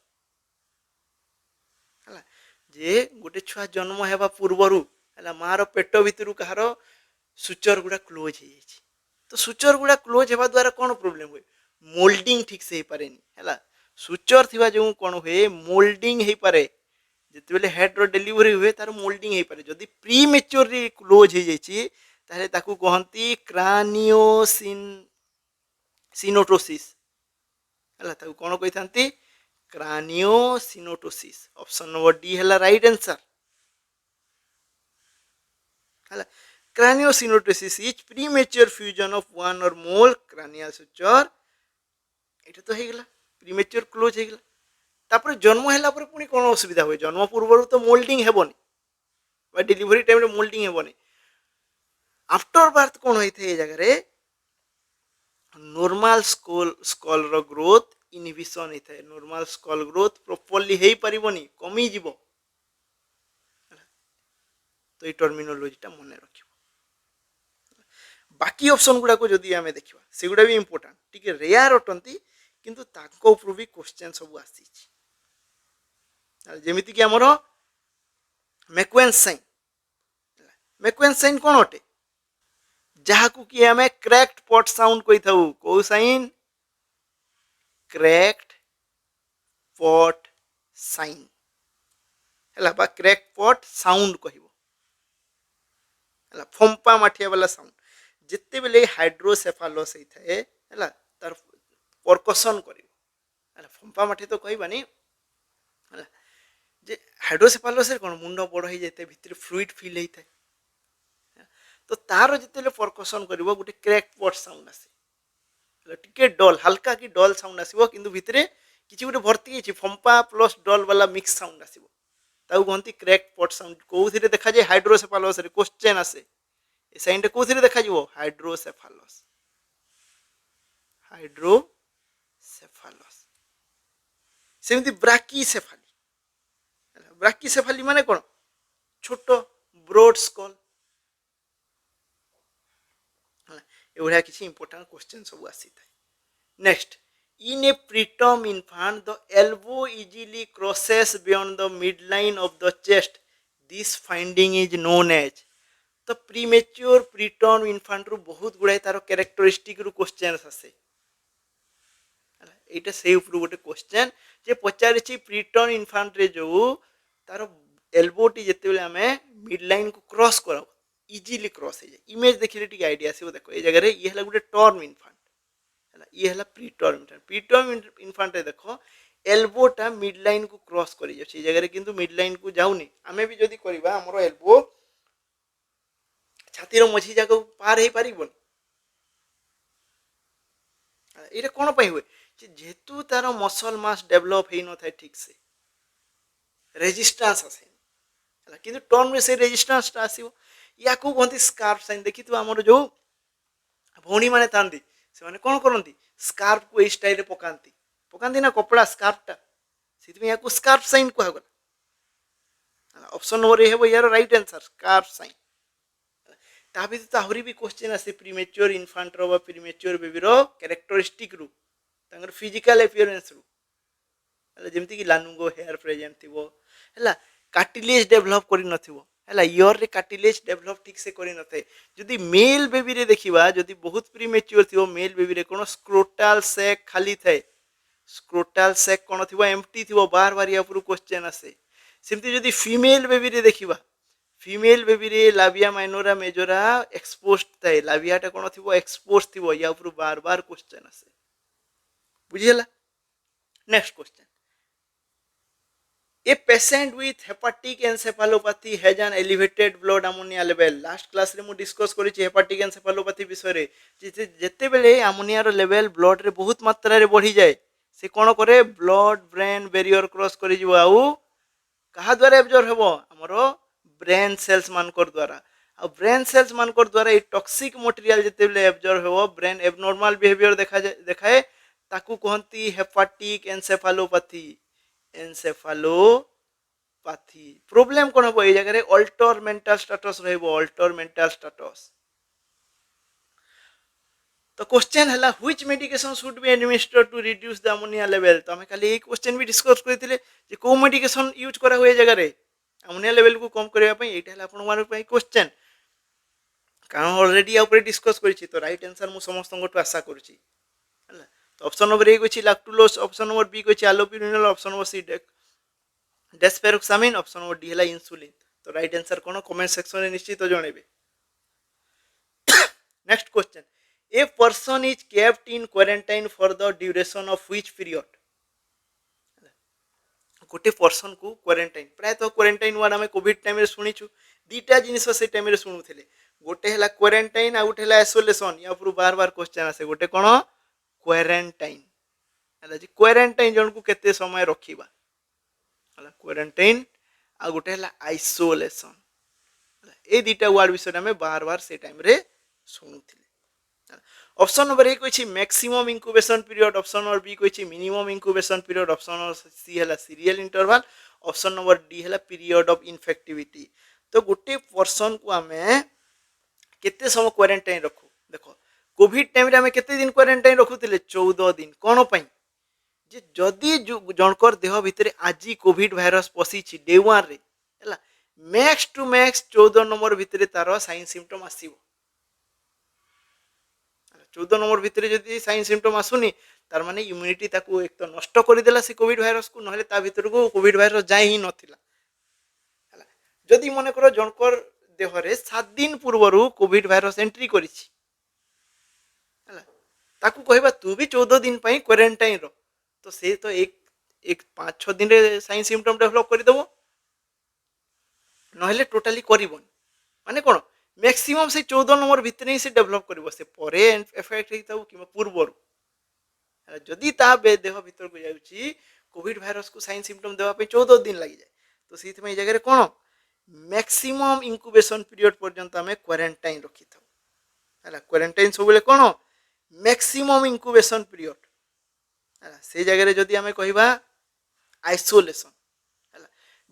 जे गोटे छुआ जन्म हेबा पूर्वरु है मार पेट भितर कहार सुचर गुड़ा क्लोज हो तो सुचर गुड़ा क्लोज होगा द्वारा कौन प्रोब्लेम हुए मोल्डिंग ठीक से पारे है सुचर थी जो कौन हुए मोल्डिंग हो पारे जिते हेड रो डिलीवरी हुए तार मोल्डिंग हो पारे जदि प्रीमेच्योर क्लोज हो जाए कहती क्रानियोसिन सिनोटोसिस है कौन कही था क्रानियोसिनोटोसिस ऑप्शन नंबर डी है राइट आंसर है craniosynostosis is premature fusion of one or more cranial suture एटा तो हेगला प्रीमेच्योर क्लोज हेगला तापर जन्म हैला पर पुनी कोन असुविधा हुए जन्म पूर्व तो मोल्डिंग हेबनी बा डिलीवरी टाइम रे मोल्डिंग हेबनी आफ्टर बर्थ कौन होइथे ए जगह रे नॉर्मल स्कल रो ग्रोथ इनहिबिशन होता है नॉर्मल स्कल ग्रोथ प्रॉपर्ली हो पारिबनी कमी जीवो तो ये टर्मिनोलॉजीटा मन रख बाकी ऑप्शन गुड़ा को जदि आम देखा से गुड़ा भी इंपोर्टेंट टिके रेयर अटंती किंतु ताको ऊपर भी क्वेश्चन सब आसी जेमिति कि हमर मैक्वेन्स साइन मैक्वेन्स साइन कौन अटे जहाँ को कि आम क्रैक्ड पॉट साउंड कही था कौ साइन क्रैक्ड पॉट साइन है बा क्रैक्ड पॉट साउंड कहबो है फंपा माठिया वाला साउंड जिते बेले हाइड्रोसेफालस होता है तार परकसन कर फंपा माठी तो कहबानी है जे हाइड्रोसेफालस कौन मुंड बड़ हो जाए भितर फ्लूइड फिल होता है तो तार जिते परकसन कर गोटे क्रैक्ड पॉट साउंड आसे टिके डल हल्का कि डल साउंड आसो कि भितर किसी गोटे भर्ती है फंपा प्लस डल वाला मिक्स साउंड आसो कहती क्रैक्ड पॉट साउंड कौन देखा जाए हाइड्रोसेफालस क्वेश्चन आसे ए साइन रे कौन देखा हाइड्रोसेफालस हाइड्रोसेफालस सेमती ब्राकीसेफाली ब्राकीसेफाली माने कौन छोट ब्रॉड स्कल एवढा किसी इंपोर्टेंट क्वेश्चन सब आसी था next in a preterm infant the elbow easily crosses beyond the midline of the chest this finding is known as तो प्रीमेच्योर प्रीटर्म इनफांट रु बहुत गुड़ाई तार कैरेक्टरिस्टिक रु क्वेश्चन आसे एटा से ऊपर गोटे क्वेश्चन जे पचारिछि प्रीटर्म इनफांट रे जो तार एल्बोटी जेते बेले हमें मिड लाइन को क्रॉस करा इजीली क्रॉस हो जाए इमेज देखिले टिक आईडिया आसीबो देखो ए जगह रे ये हला गोटे टर्म इनफांट ये है प्रीटर्म इनफांट देखो एल्बोटा मिड लाइन को क्रॉस कर जगह किंतु मिड लाइन को जाऊनी आमे भी जदी करबा हमरो एल्बो छातीर मझी जगह पार हो पारिबन ये कौन पाई हुए जेहेतु तार मसल मास डेवलप हो न था ठीक से रेजिस्टेंस आसे किंतु टर्म रे से रेजिस्टेंस आसीबो या को कहती स्कार्फ साइन देखि तो हमर जो भौणी माने तांदी से माने कौन करती स्कार्फ को यही स्टाइल पकाती पकाती ना कपड़ा स्कार्फटा से स्कार्फ साइन कहगला ऑप्शन नंबर ए है यार राइट आंसर स्कार्फ साइन ता व्यतीत आहरी भी क्वेश्चन आसे प्रीमेच्योर इनफांट रो बा प्रीमेच्योर बेबी रो कैरेक्टरिस्टिक रु तांगर फिजिकल अपीयरेंस रु जेमति कि लानुगो हेयर प्रेजेंट थिबो हैला कार्टिलेज डेवलप करि नथिबो है इयर रे कार्टिलेज डेवलप ठीक से करि नथे जदि मेल बेबी रे देखिबा जदि बहुत प्रीमेच्योर थिबो मेल बेबी रे कोन स्क्रोटल सैक खाली थाए स्क्रोटल सैक कोन थिबो एम्प्टी थिबो बार बार या ऊपर क्वेश्चन आसे सेमति जदि फीमेल बेबी रे देखिबा फीमेल बेबी रे लाबिया माइनोरा मेजोरा एक्सपोज्ड थाए लाबियाटा कोन थिबो एक्सपोज्ड थिबो या ऊपर बार बार क्वेश्चन आसे बुझीगला। Next question, a patient with hepatic encephalopathy has an elevated blood ammonia level. Last class रे मु डिस्कस करिछि हेपाटिक एनसेफालोपैथी विषय रे, जेते बेले अमोनिया रो लेवल ब्लड रे बहुत मात्रा रे बढ़ी जाए से कोन करे ब्लड ब्रेन बैरियर क्रॉस करि जिवो आउ कहा द्वारा एब्जॉर्ब हेबो हमरो ब्रेन सेल्स मानकर द्वारा। आ ब्रेन सेल्स मानकर द्वारा ए टॉक्सिक मटेरियल जेते बेले एब्जॉर्ब हेबो ब्रेन एबनॉर्मल बिहेवियर देखाए ताकू कहंती हेपाटिक एनसेफालोपैथी। एनसेफालोपैथी प्रॉब्लम कोन हो ए जगह रे अल्टर मेंटल स्टेटस रहबो, अल्टर मेंटल स्टेटस। तो क्वेश्चन हला which medication should be administered to reduce the ammonia level. तो हमें खाली एक क्वेश्चन भी डिस्कस करथिले जे को मेडिकेशन यूज करा हुए जगह रे अमोनिया लेवल को कम करबा पई। एटा हला आपन मान पई क्वेश्चन, कारण ऑलरेडी आ ऊपर डिस्कस करिछि तो राइट आंसर मु समस्त गोटो आशा करूछि हला। तो ऑप्शन नंबर ए कोछि लैक्टुलोज, ऑप्शन नंबर बी कोछि allopurinol, option number C desferrioxamine, option number D हला इंसुलिन। तो राइट आंसर कोन कमेंट सेक्शन रे निश्चित जणेबे। Next question, a person is kept in quarantine for the duration of which period. गोटे पर्सन को क्वारंटाइन प्राय तो क्वारंटाइन वाला में कोविड टाइम रे सुनिछु दीटा जिनिस से टाइम रे सुनुथिले, गोटे हला क्वारंटाइन आ गोटे हला आइसोलेशन। या ऊपर बार बार क्वेश्चन आसे गोटे कोन क्वारंटाइन हला जी क्वारंटाइन जन को केते समय रखिबा हला क्वारंटाइन आ गोटे हला आइसोलेशन। ए दीटा वर्ड विषय में बार बार से टाइम रे सुनुथिले। ऑप्शन नंबर ए कोछि maximum incubation period, option number B कोछि minimum incubation period, option number C हला serial interval, option number D हला पीरियड ऑफ इन्फेक्टिविटी। तो गोटे पर्सन को हमें केते समय क्वारंटाइन रखु देखो कोविड टाइम रे हमें केते दिन क्वारंटाइन रखुतिले 14 दिन। कोन पई जे जदी जनकर देह भितरे आजी कोविड वायरस पसिछि डे 1 रे हला मैक्स टू मैक्स 14 नंबर भितरे तारो साइन सिम्पटम आसीबो। 14 नंबर भितरे जदी साइन सिम्पटम आसुनी तार माने इम्यूनिटी ताकू एक तो नष्ट कर देला से कोविड वायरस को, नहले ता भितर को कोविड वायरस जाय ही नथिला हला। जदी मने करो जनकर देह रे 7 दिन पूर्वरु कोविड वायरस एंट्री करिछि हला ताकू कहबा तू भी 14 दिन पई क्वारंटाइन रो, तो से तो एक 5-6 दिन रे साइन सिम्पटम डेवलप कर देबो, नहले टोटली करिवोन। माने कोन मैक्सिमम से 14 नंबर भितर ही से डेवलप करिवो, से परे इफेक्ट हेताउ कि पूर्वर जदि ता देह भितर को जाउची कोविड वायरस को साइन सिम्पटम देवा पे 14 दिन लागि जाय। तो सीथ में जगह रे कोन मैक्सिमम इंक्यूबेशन पीरियड पर्यंत हमें क्वारंटाइन रखि थाउ हला। क्वारंटाइन सब बेले कोन मैक्सिमम इंक्यूबेशन पीरियड हला। से जगह रे जदि हमें कहिबा आइसोलेशन हला,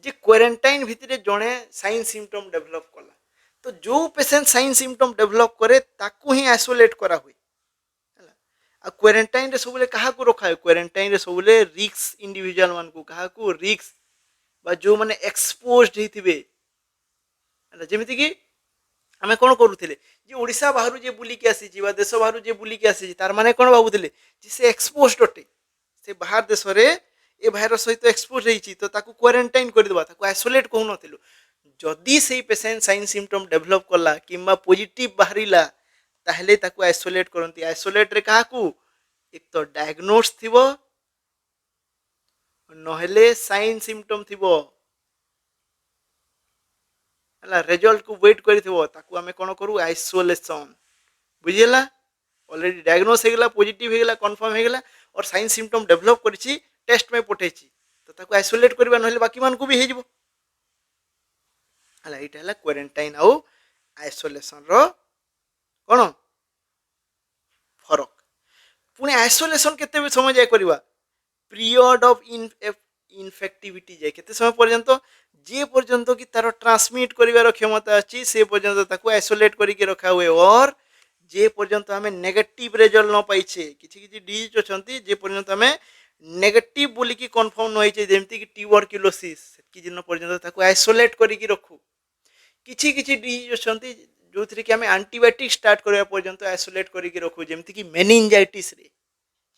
जे क्वारंटाइन भितरे जणे साइन सिम्पटम डेवलप कला तो जो पेशेंट साइन सिम्पटम डेवलप करे ताकू ही आइसोलेट करा हुए हला। आ क्वारंटाइन रे सबले कहा को रखा है, क्वारंटाइन रे सबले रिस्क इंडिविजुअल मान को कहा को रिस्क बा जो माने एक्सपोज्ड हिथिबे हला। जेमिति कि हमें कोन करूथिले जे ओडिसा बाहरु जे बुली के आसी जीवा देश बाहरु जे बुली के आसी तार माने कोन बाबुथिले जे से एक्सपोज्ड होते से बाहर देश रे ए भाइरस सहित एक्सपोज रही तो ताकू क्वारंटाइन कर देबा, ताकू आइसोलेट कहू नथिलु। जदि से पेशेंट साइन सिम्पटम डेवलप कला किंबा पॉजिटिव बाहरिला ताहले ताकू आइसोलेट करंती। आइसोलेट रे काकू एक तो डायग्नोस थिबो नहले साइन सिम्पटम थिबो हला, रिजल्ट को वेट करिथिबो ताकू हमें कोन करू आइसोलेशन। बुझियला ऑलरेडी डायग्नोस हे गेला पॉजिटिव हे गेला कंफर्म हे गेला और साइन सिम्पटम डेवलप करिछि टेस्ट में पठेछि तो ताकू आइसोलेट करबा नहले बाकी मान को भी हे जिवो हला। एटा हला क्वारंटाइन आउ आइसोलेशन रो कोन फरक। पुणे आइसोलेशन केते समय जाय करबा पीरियड ऑफ इन्फेक्टिविटी जाय केते समय पर्यंत जे पर्यंत कि तार ट्रांसमिट करिवार क्षमता अछि से पर्यंत ताकू आइसोलेट करि के रखा हुए, और जे पर्यंत हमें नेगेटिव रिजल्ट न पाइछे किछि किछि डिजीज अछंती जे पर्यंत हमें नेगेटिव बोली की कंफर्म न होइछे जेमति कि ट्यूबरक्युलोसिस कि दिन पर्यंत ताकू आइसोलेट करि के रखू। किछि किछि डिजीज अछंती जोथरे कि हमें एंटीबायोटिक स्टार्ट करबा पर्यंत आइसोलेट करि के रखू, जेमति कि मेनिंजाइटिस रे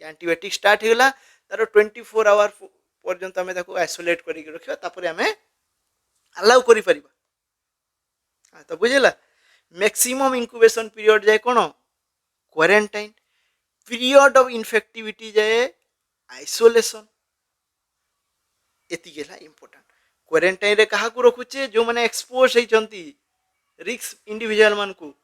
एंटीबायोटिक स्टार्ट हेला तार 24 आवर पर्यंत हमें ताकू आइसोलेट करि के रखिबा तापरे हमें अलाउ करि परिबा। तो बुझिला मैक्सिमम इंक्यूबेशन पीरियड जाय कोन क्वारंटाइन, पीरियड ऑफ इन्फेक्टिविटी जाए आइसोलेशन एति गेला इंपोर्टेंट क्वारंटाइन रे कहा को रखुचे जो माने एक्सपोज होइचंती रिस्क इंडिविजुअल मान को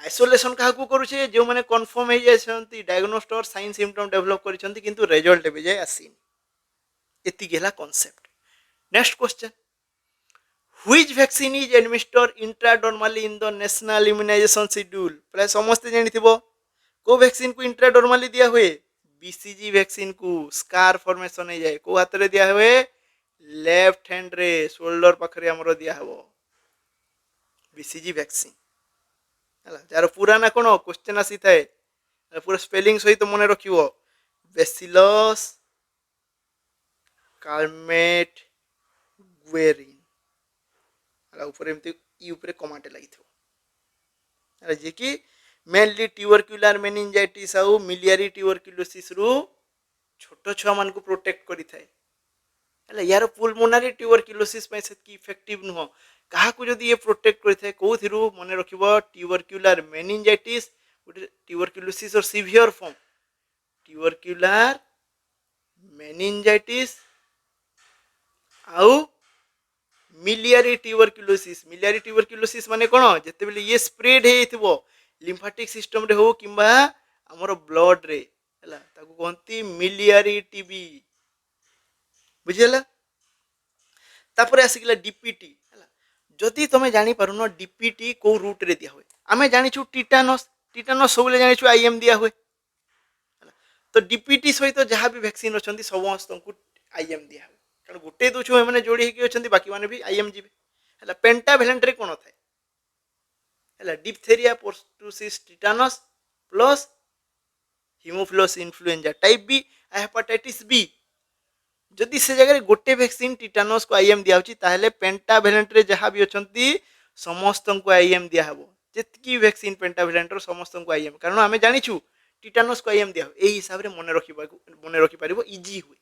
आइसोलेशन कहा को करूचे जो माने कंफर्म हो जायछंती डायग्नोस्ट और साइन सिम्पटम डेवलप करिसंती किंतु रिजल्ट भी जाय आसीन एति गेला concept next question which vaccine is administered intradermally in the national immunisation schedule प्राय समस्त जानिथिबो को वैक्सीन को इंट्राडर्मली दिया हुए बीसीजी वैक्सीन को स्कार फॉर्मेशन हो जाए को हाथ रे दिया हुए लेफ्ट हैंड रे शोल्डर पाखरे हमरो दिया हबो बीसीजी वैक्सीन हला जार पुराना कोन क्वेश्चन आसी थाए पूरा स्पेलिंग सहित मने रखिवो बेसिलस कार्मेट गुएरिन हला ऊपर एमती ई ऊपर कमाटे लागिथो हला जे कि मेनली ट्यूबरक्युलर मेनिंजाइटिस आउ मिलियरी ट्यूबरक्युलोसिस रु छोट छुआ मान को प्रोटेक्ट करि थाए हला यार पुल्मोनरी ट्यूबरक्युलोसिस पे सेतकी इफेक्टिव नुह कहा को जदी ये प्रोटेक्ट करि थाए को थिरु मने रखिबो ट्यूबरक्युलर मेनिंजाइटिस ट्यूबरक्युलोसिस और सीवियर फॉर्म ट्यूबरक्युलर मेनिंजाइटिस आउ मिलियरी ट्यूबरक्युलोसिस माने कोन जते बेले ये स्प्रेड हेथिबो लिम्फेटिक सिस्टम रे हो किंबा हमर ब्लड रे हला ताको कोंती मिलियरी टीबी बुझिला तापर आसिकला डीपीटी हला जदी तमे जानि पारुनो डीपीटी को रूट रे दिया होय आमे जानि छु टिटानस सबले जानि छु आईएम दिया होय हला तो डीपीटी सहित जहां भी वैक्सीन अछंती समस्त को आईएम दिया होय कारण गुटे दोछु माने जोडी हेकी अछंती बाकी माने भी आईएम जीवे हला पेंटावेलेंट रे कोन थाए हला diphtheria pertussis tetanus plus haemophilus influenza type B hepatitis B जदि से जगह गोटे वैक्सीन टिटानस को आईएम दिया होची ताहले पेंटावेलेंट रे जहां भी अछंती समस्त को आईएम दिया हबो जेतकी वैक्सीन पेंटावेलेंट रो समस्त को आईएम कारण आमे जानि छु टिटानस को आईएम दिया हो एही हिसाब रे मने रखि पारिबो इजी हुए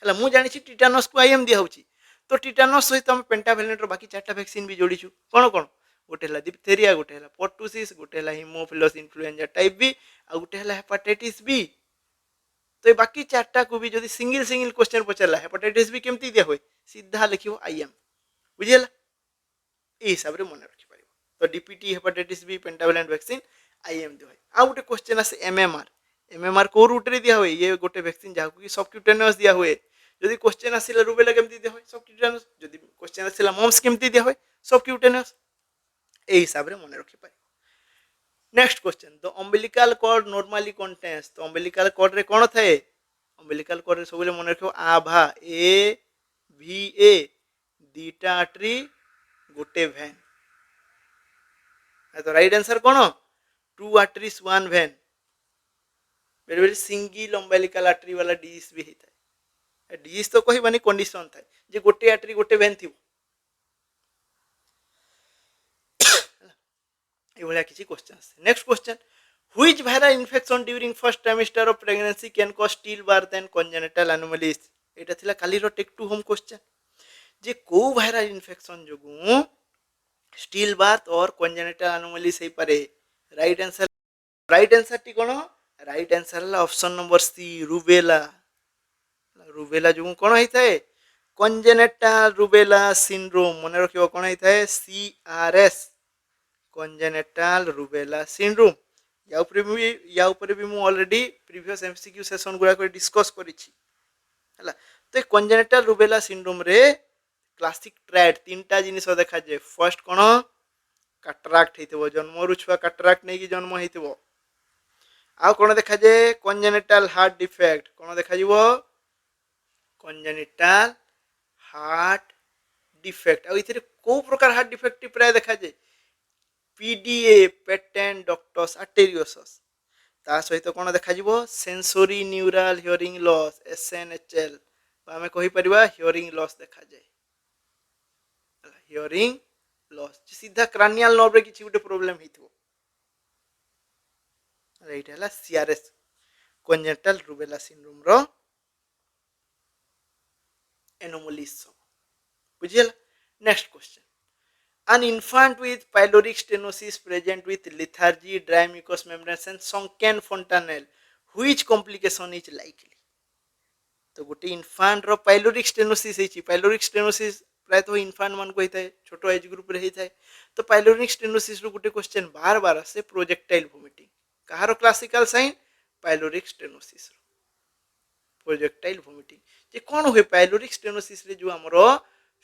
हला मु जानि छि टिटानस को आईएम दिया होची तो टिटानस सहित हम पेंटावेलेंट रो बाकी चारटा वैक्सीन भी जोड़ी छु कोन कोन गोटे हला डिप्थेरिया गोटे हला पर्टुसिस गोटे हला हिमोफिलस इन्फ्लुएंजा टाइप बी आ गोटे हला हेपाटाइटिस बी तो बाकी चारटा को भी जदि सिंगल क्वेश्चन पचारला हेपाटाइटिस बी केमती दिया होय सीधा लिखियो आईएम बुझियला ए हिसाब रे मन रखि पारिबो तो DPT hepatitis B pentavalent vaccine IM दिया होय आ गोटे क्वेश्चन आसे एमएमआर को रूट रे दिया होय ये गोटे वैक्सीन जाहा को सबक्यूटेनियस दिया होय जदि क्वेश्चन आसिला रुबेला केमती दिया होय सबक्यूटेनियस जदि क्वेश्चन आसिला मम्स केमती दिया होय सबक्यूटेनियस ए हिसाब रे मन रखि पारिबो next question the umbilical cord normally contains तो अम्बिलिकल कॉर्ड रे कोन थाए अम्बिलिकल कॉर्ड रे सबले मन रखियो आभा ए भी ए दीटा आर्टरी गोटे वेन तो राइट आंसर कोन टू आर्टरीज वन वेन बेले बेले सिंगल अम्बिलिकल आर्टरी वाला डिजीज भी हेता है डिजीज तो कहि बानी कंडीशन थाए जे गोटे आर्टरी गोटे वेन थिबो ये किसी question next question which viral infection during first trimester of pregnancy can cause still birth and congenital anomalies एटा थिला काली रो टेक टू होम क्वेश्चन जे को वायरल इन्फेक्शन जोगु स्टिल बर्थ और कंजेनिटल एनोमलीज हे पारे राइट आंसर टी कोन राइट आंसर ला ऑप्शन नंबर सी रुबेला जोगु कोन हेताए कंजेनिटल रुबेला सिंड्रोम मन रखियो कोन हेताए सीआरएस कंजेनिटल रुबेला सिंड्रोम या ऊपर भी मु ऑलरेडी प्रीवियस एमसीक्यू सेशन गुडा को डिस्कस करिछि हला तो कंजेनिटल रुबेला सिंड्रोम रे क्लासिक ट्रेड तीनटा जिनिस देखा जे फर्स्ट कोन कैटराक्ट हेतिबो जन्म रु छुआ कैटराक्ट नै कि जन्म हेतिबो आ कोन देखा जे कंजेनिटल हार्ट डिफेक्ट कोन देखा जिवो कंजेनिटल हार्ट डिफेक्ट आ इथिरे को प्रकार हार्ट डिफेक्ट प्राय देखा जे पीडीए पेटेंट डक्टस आर्टेरियोसस ता सहित कोन देखा जिवो sensory neural hearing loss SNHL आमे कहि परिबा हियरिंग लॉस देखा जाय हियरिंग लॉस सीधा क्रानियल नर्व रे किछि गुटे प्रॉब्लम हिथो राइट हला सीआरएस कंजेनिटल रुबेला सिंड्रोम रो एनोमलीज बुझियला next question An infant with pyloric stenosis present with lethargy, dry mucous membranes and sunken fontanelle. Which complication is likely? तो गोटे इनफांट रो पाइलोरिक स्टेनोसिस हेची पाइलोरिक स्टेनोसिस प्रायतः इनफांट मान को होता है छोट एज ग्रुप रे होता है तो पाइलोरिक स्टेनोसिस रो गोटे क्वेश्चन बार बार आसे प्रोजेक्टाइल वोमिटिंग कहारो classical sign pyloric stenosis projectile vomiting जे कौन हुए पाइलोरिक स्टेनोसिस रे जो हमरो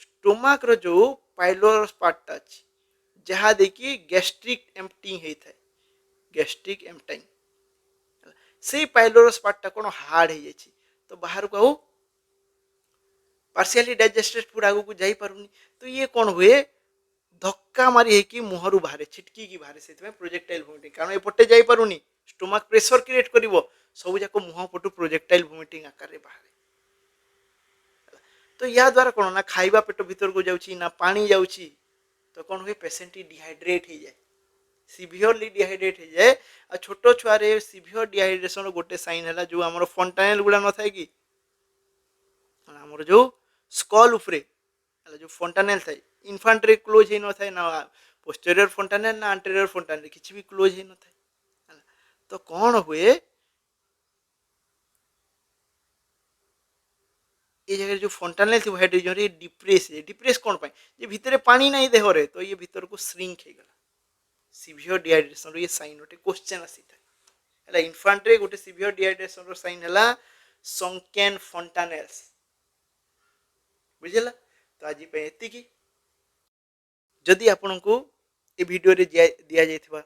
स्टोमक रो जो पाइलोरस पार्ट अछि जहा देखि गैस्ट्रिक एम्प्टिंग हेता है गैस्ट्रिक एम्प्टाइंग से पाइलोरस पार्ट कोन हार्ड हे जाछि तो बाहर को पार्शियली डाइजेस्टेड फूड आगु को जाई पारुनी तो ये कौन हुए धक्का मारी है कि मुहरु बाहर छिटकी की बाहर से प्रोजेक्टाइल वोमिटिंग कारण एपटे जाई पारुनी स्टोमक प्रेशर क्रिएट करिवो सब जाक मुह पटु प्रोजेक्टाइल वोमिटिंग आकार रे बाहर तो या द्वारा कौन ना खाइबा पेट भीतर को जाउची ना पानी जाउची तो कौन हुए पेशेंट डिहाइड्रेट हो जाए सीवियरली डिहाइड्रेट हो जाए आ छोटो छुआ रे सीवियर डिहाइड्रेशन गोटे साइन है जो आम फंटानेल गुड़ा न था कि आमर जो स्कल उपरे जो फंटानेल थाए इनफांट रे क्लोज ही न थाए ना पोस्टेरियर फंटानेल ना एंटीरियर फंटानेल किसी भी क्लोज ही न थाए तो कौन हुए ये जगह जो फंटानेल थी हाइड्रोजन रे डिप्रेस है डिप्रेस कौन पाए जे भितरे पानी नहीं देह रे तो ये भीतर को श्रिंक हे गला सीवियर डिहाइड्रेशन रो ये साइन गोटे क्वेश्चन आसी था हला इनफांट रे गोटे सीवियर डिहाइड्रेशन रो साइन हला संकेन फंटानेल्स बुझिला तो आज पे एति की जदि आपन को ए वीडियो रे दिया जायथिबा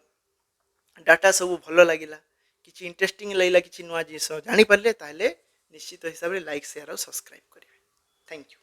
डाटा सब भलो लागिला किछि इंटरेस्टिंग लागिला किछि नुवा जिंस जानि परले ताले निश्चित हिसाब रे लाइक शेयर और सब्सक्राइब करिवे थैंक यू।